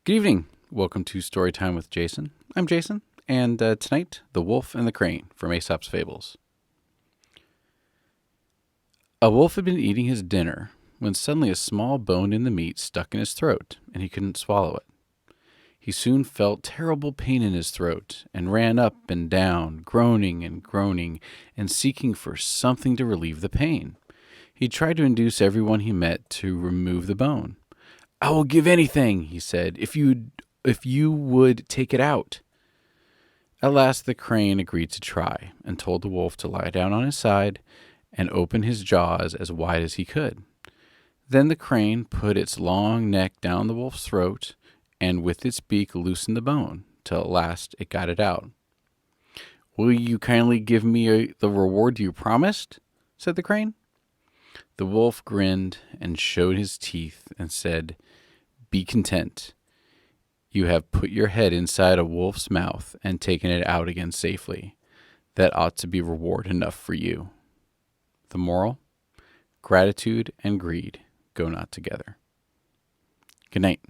Good evening. Welcome to Storytime with Jason. I'm Jason, and tonight, The Wolf and the Crane from Aesop's Fables. A wolf had been eating his dinner when suddenly a small bone in the meat stuck in his throat, and he couldn't swallow it. He soon felt terrible pain in his throat and ran up and down, groaning and seeking for something to relieve the pain. He tried to induce everyone he met to remove the bone. "I will give anything," he said, if you would take it out." At last the crane agreed to try, and told the wolf to lie down on his side and open his jaws as wide as he could. Then the crane put its long neck down the wolf's throat, and with its beak loosened the bone, till at last it got it out. "Will you kindly give me the reward you promised?" said the crane. The wolf grinned and showed his teeth and said, "Be content. You have put your head inside a wolf's mouth and taken it out again safely. That ought to be reward enough for you." The moral: gratitude and greed go not together. Good night.